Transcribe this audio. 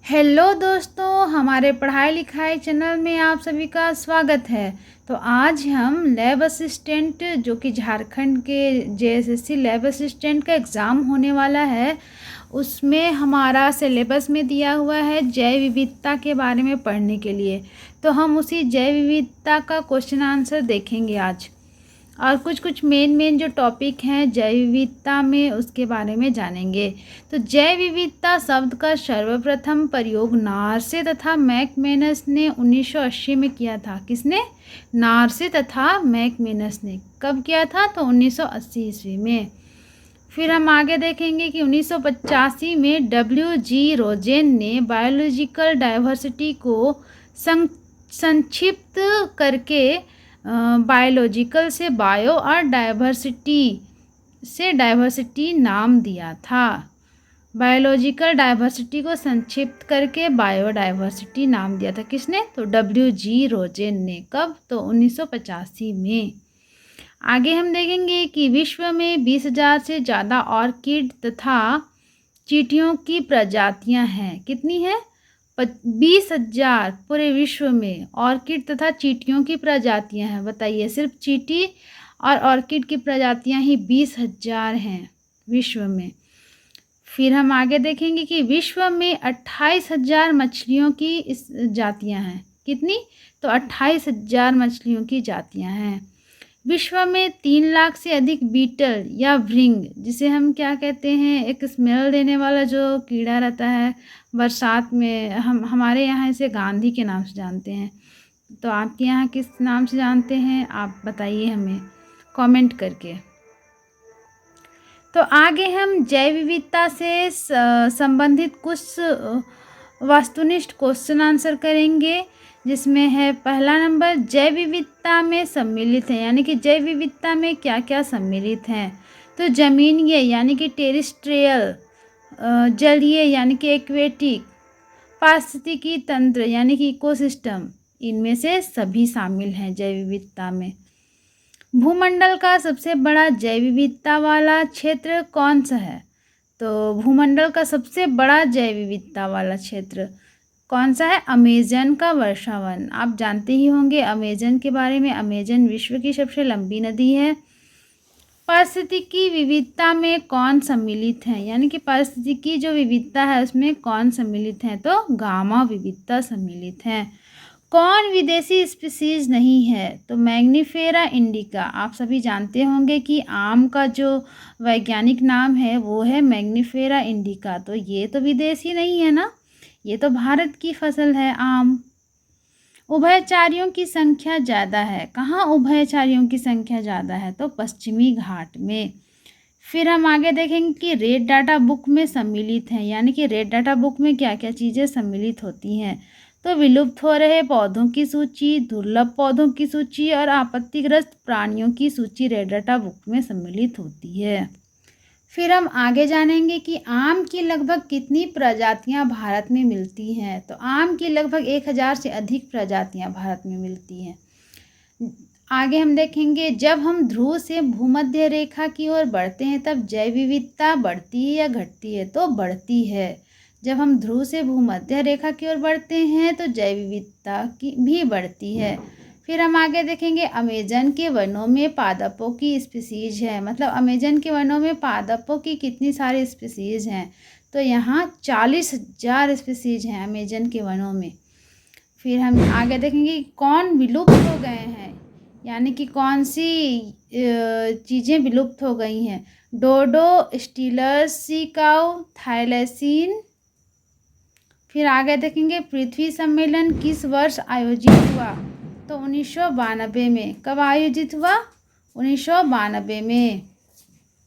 Hello दोस्तों, हमारे पढ़ाई लिखाई चैनल में आप सभी का स्वागत है। तो आज हम लैब असिस्टेंट जो कि झारखंड के जेएसएससी लैब असिस्टेंट का एग्ज़ाम होने वाला है, उसमें हमारा सिलेबस में दिया हुआ है जैव विविधता के बारे में पढ़ने के लिए। तो हम उसी जैव विविधता का क्वेश्चन आंसर देखेंगे आज, और कुछ मेन जो टॉपिक हैं जैव विविधता में उसके बारे में जानेंगे। तो जैव विविधता शब्द का सर्वप्रथम प्रयोग नार्से तथा मैकमेनस ने 1980 में किया था। किसने? नार्से तथा मैकमेनस ने। कब किया था? तो 1980 ईस्वी में। फिर हम आगे देखेंगे कि 1985 में डब्ल्यू.जी. रोजेन ने बायोलॉजिकल डाइवर्सिटी को संक्षिप्त करके बायोलॉजिकल से बायो और डाइवर्सिटी नाम दिया था। बायोलॉजिकल डाइवर्सिटी को संक्षिप्त करके बायोडाइवर्सिटी नाम दिया था। किसने? तो डब्ल्यू.जी. रोजेन ने। कब? तो 1985 में। आगे हम देखेंगे कि विश्व में 20,000 से ज़्यादा ऑर्किड तथा चींटियों की प्रजातियां हैं। कितनी है? 20,000 पूरे विश्व में ऑर्किड तथा चींटियों की प्रजातियां हैं। बताइए, सिर्फ चींटी और ऑर्किड की प्रजातियां ही 20,000 हैं विश्व में। फिर हम आगे देखेंगे कि विश्व में 28,000 मछलियों की जातियां हैं। कितनी? तो 28,000 मछलियों की जातियां हैं। विश्व में 3 लाख से अधिक बीटल या भृंग, जिसे हम क्या कहते हैं, एक स्मेल देने वाला जो कीड़ा रहता है बरसात में, हमारे यहाँ इसे गांधी के नाम से जानते हैं। तो आपके यहाँ किस नाम से जानते हैं, आप बताइए हमें कमेंट करके। तो आगे हम जैव विविधता से संबंधित कुछ वस्तुनिष्ठ क्वेश्चन आंसर करेंगे, जिसमें है पहला नंबर, जैव विविधता में सम्मिलित है, यानी कि जैव विविधता में क्या क्या सम्मिलित हैं। तो जमीनीय यानी कि टेरेस्ट्रियल, जलीय यानी कि एक्वेटिक, पारिस्थितिकी तंत्र यानी कि इकोसिस्टम, इनमें से सभी शामिल हैं जैव विविधता में। भूमंडल का सबसे बड़ा जैव विविधता वाला क्षेत्र कौन सा है? तो भूमंडल का सबसे बड़ा जैव विविधता वाला क्षेत्र कौन सा है? अमेजन का वर्षावन। आप जानते ही होंगे अमेजन के बारे में। अमेजन विश्व की सबसे लंबी नदी है। पारिस्थितिकी विविधता में कौन सम्मिलित है, यानी कि पारिस्थितिकी जो विविधता है उसमें कौन सम्मिलित है? तो गामा विविधता सम्मिलित है। कौन विदेशी स्पीसीज नहीं है? तो मैग्निफेरा इंडिका। आप सभी जानते होंगे कि आम का जो वैज्ञानिक नाम है वो है मैग्निफेरा इंडिका। तो ये तो विदेशी नहीं है ना, ये तो भारत की फसल है आम। उभयचारियों की संख्या ज़्यादा है। कहाँ उभयचारियों की संख्या ज़्यादा है? तो पश्चिमी घाट में। फिर हम आगे देखेंगे कि रेड डाटा बुक में सम्मिलित हैं, यानी कि रेड डाटा बुक में क्या क्या चीज़ें सम्मिलित होती हैं। तो विलुप्त हो रहे पौधों की सूची, दुर्लभ पौधों की सूची और आपत्तिग्रस्त प्राणियों की सूची रेड डाटा बुक में सम्मिलित होती है। फिर हम आगे जानेंगे कि आम की लगभग कितनी प्रजातियां भारत में मिलती हैं। तो आम की लगभग 1,000 से अधिक प्रजातियां भारत में मिलती हैं। आगे हम देखेंगे, जब हम ध्रुव से भूमध्य रेखा की ओर बढ़ते हैं तब जैव विविधता बढ़ती है या घटती है? तो बढ़ती है। जब हम ध्रुव से भूमध्य रेखा की ओर बढ़ते हैं तो जैव विविधता की भी बढ़ती है। फिर हम आगे देखेंगे, अमेजन के वनों में पादपों की स्पीसीज है। मतलब अमेजन के वनों में पादपों की कितनी सारी स्पीसीज हैं? तो यहाँ 40,000 स्पीसीज हैं अमेजन के वनों में। फिर हम आगे देखेंगे कौन विलुप्त हो गए हैं, यानी कि कौन सी चीज़ें विलुप्त हो गई हैं। डोडो, स्टीलर्स, सी काऊ, थाइलेसीन। फिर आगे देखेंगे, पृथ्वी सम्मेलन किस वर्ष आयोजित हुआ? तो 1992 में। कब आयोजित हुआ? 1992 में।